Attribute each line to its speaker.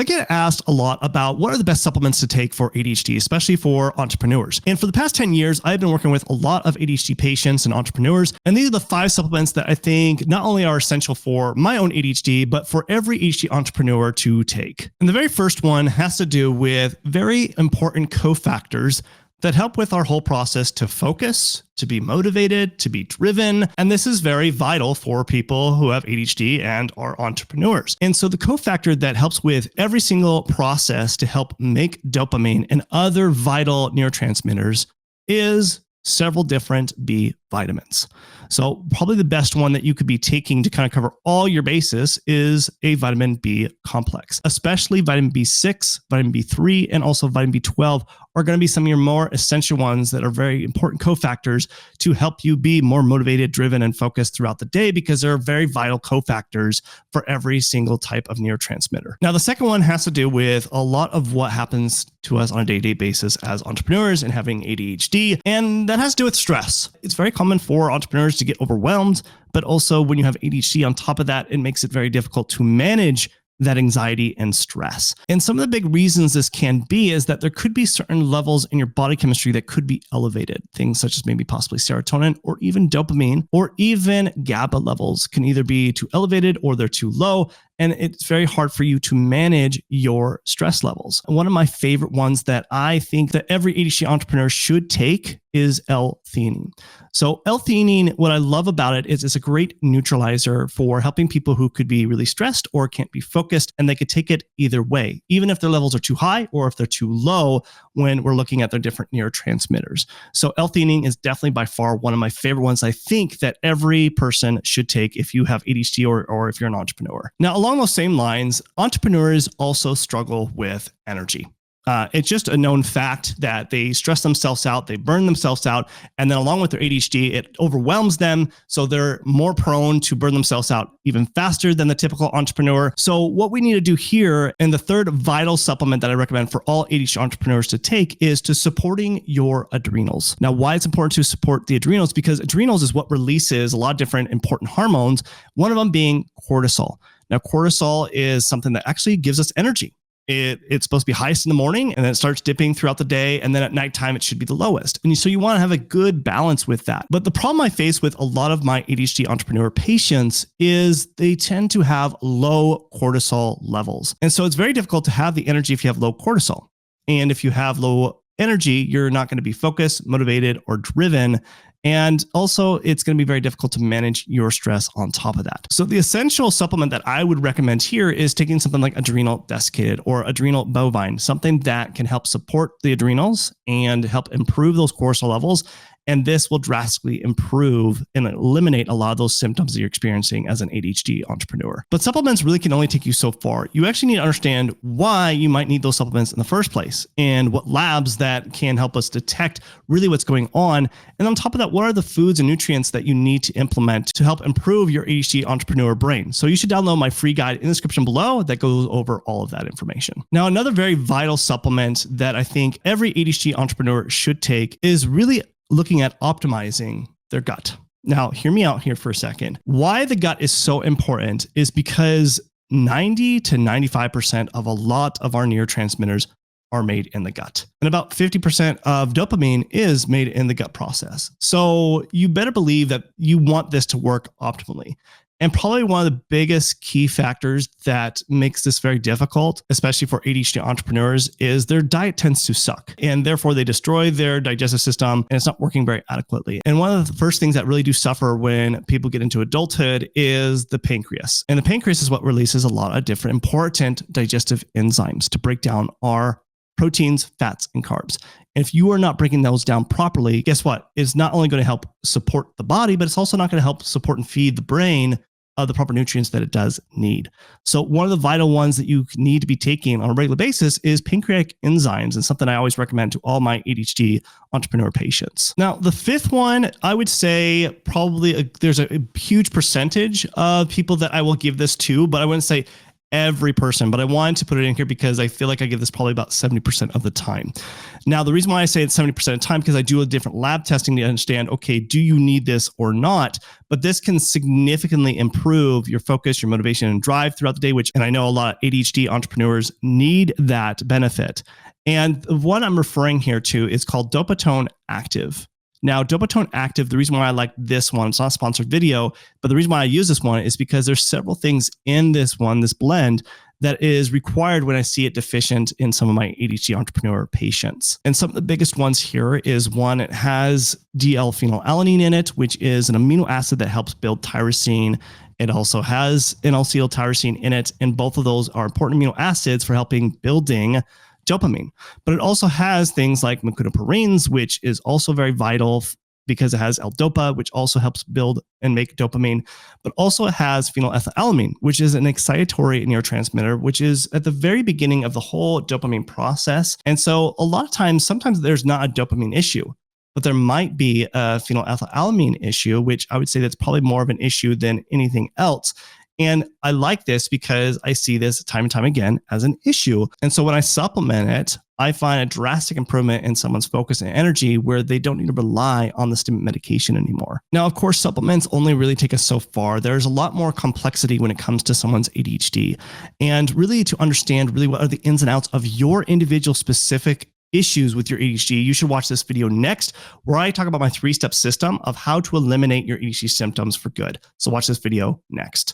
Speaker 1: I get asked a lot about what are the best supplements to take for ADHD, especially for entrepreneurs. And for the past 10 years, I've been working with a lot of ADHD patients and entrepreneurs. And these are the 5 supplements that I think not only are essential for my own ADHD, but for every ADHD entrepreneur to take. And the very first one has to do with very important cofactors that help with our whole process to focus, to be motivated, to be driven. And this is very vital for people who have ADHD and are entrepreneurs. And so the cofactor that helps with every single process to help make dopamine and other vital neurotransmitters is several different B vitamins. So probably the best one that you could be taking to kind of cover all your bases is a vitamin B complex, especially vitamin B6, vitamin B3, and also vitamin B12 are going to be some of your more essential ones that are very important cofactors to help you be more motivated, driven, and focused throughout the day because they're very vital cofactors for every single type of neurotransmitter. Now, the second one has to do with a lot of what happens to us on a day-to-day basis as entrepreneurs and having ADHD, and that has to do with stress. It's very common for entrepreneurs to get overwhelmed, but also when you have ADHD on top of that, it makes it very difficult to manage that anxiety and stress. And some of the big reasons this can be is that there could be certain levels in your body chemistry that could be elevated. Things such as maybe possibly serotonin or even dopamine or even GABA levels can either be too elevated or they're too low. And it's very hard for you to manage your stress levels. And one of my favorite ones that I think that every ADHD entrepreneur should take is L-theanine. So L-theanine, what I love about it is it's a great neutralizer for helping people who could be really stressed or can't be focused, and they could take it either way, even if their levels are too high or if they're too low when we're looking at their different neurotransmitters. So L-theanine is definitely by far one of my favorite ones I think that every person should take if you have ADHD or if you're an entrepreneur. Now, along those same lines, entrepreneurs also struggle with energy. It's just a known fact that they stress themselves out, they burn themselves out, and then along with their ADHD, it overwhelms them. So they're more prone to burn themselves out even faster than the typical entrepreneur. So what we need to do here, and the third vital supplement that I recommend for all ADHD entrepreneurs to take is to supporting your adrenals. Now, why it's important to support the adrenals? Because adrenals is what releases a lot of different important hormones, one of them being cortisol. Now, cortisol is something that actually gives us energy. It's supposed to be highest in the morning and then it starts dipping throughout the day. And then at nighttime, it should be the lowest. And so you want to have a good balance with that. But the problem I face with a lot of my ADHD entrepreneur patients is they tend to have low cortisol levels. And so it's very difficult to have the energy if you have low cortisol. And if you have low energy, you're not going to be focused, motivated, or driven. And also, it's going to be very difficult to manage your stress on top of that. So the essential supplement that I would recommend here is taking something like adrenal desiccated or adrenal bovine, something that can help support the adrenals and help improve those cortisol levels. And this will drastically improve and eliminate a lot of those symptoms that you're experiencing as an ADHD entrepreneur. But supplements really can only take you so far. You actually need to understand why you might need those supplements in the first place and what labs that can help us detect really what's going on. And on top of that, what are the foods and nutrients that you need to implement to help improve your ADHD entrepreneur brain? So you should download my free guide in the description below that goes over all of that information. Now, another very vital supplement that I think every ADHD entrepreneur should take is really looking at optimizing their gut. Now, hear me out here for a second. Why the gut is so important is because 90 to 95% of a lot of our neurotransmitters are made in the gut. And about 50% of dopamine is made in the gut process. So you better believe that you want this to work optimally. And probably one of the biggest key factors that makes this very difficult, especially for ADHD entrepreneurs, is their diet tends to suck. And therefore, they destroy their digestive system and it's not working very adequately. And one of the first things that really do suffer when people get into adulthood is the pancreas. And the pancreas is what releases a lot of different important digestive enzymes to break down our proteins, fats, and carbs. And if you are not breaking those down properly, guess what? It's not only going to help support the body, but it's also not going to help support and feed the brain of the proper nutrients that it does need. So one of the vital ones that you need to be taking on a regular basis is pancreatic enzymes, and something I always recommend to all my ADHD entrepreneur patients. Now, the fifth one, I would say probably there's a huge percentage of people that I will give this to, but I wouldn't say every person, but I wanted to put it in here because I feel like I give this probably about 70% of the time. Now, the reason why I say it's 70% of the time, because I do a different lab testing to understand, okay, do you need this or not? But this can significantly improve your focus, your motivation, and drive throughout the day, and I know a lot of ADHD entrepreneurs need that benefit. And what I'm referring here to is called Dopatone Active. Now, Dopatone Active, the reason why I like this one, it's not a sponsored video, but the reason why I use this one is because there's several things in this one, this blend, that is required when I see it deficient in some of my ADHD entrepreneur patients. And some of the biggest ones here is one, it has DL-phenylalanine in it, which is an amino acid that helps build tyrosine. It also has N-L-tyrosine in it, and both of those are important amino acids for helping building dopamine. But it also has things like mecanoporins, which is also very vital because it has L-Dopa, which also helps build and make dopamine, but also it has phenylethylamine, which is an excitatory neurotransmitter, which is at the very beginning of the whole dopamine process. And so a lot of times, sometimes there's not a dopamine issue, but there might be a phenylethylamine issue, which I would say that's probably more of an issue than anything else. And I like this because I see this time and time again as an issue. And so when I supplement it, I find a drastic improvement in someone's focus and energy where they don't need to rely on the stimulant medication anymore. Now, of course, supplements only really take us so far. There's a lot more complexity when it comes to someone's ADHD. And really to understand really what are the ins and outs of your individual specific issues with your ADHD, you should watch this video next, where I talk about my 3-step system of how to eliminate your ADHD symptoms for good. So watch this video next.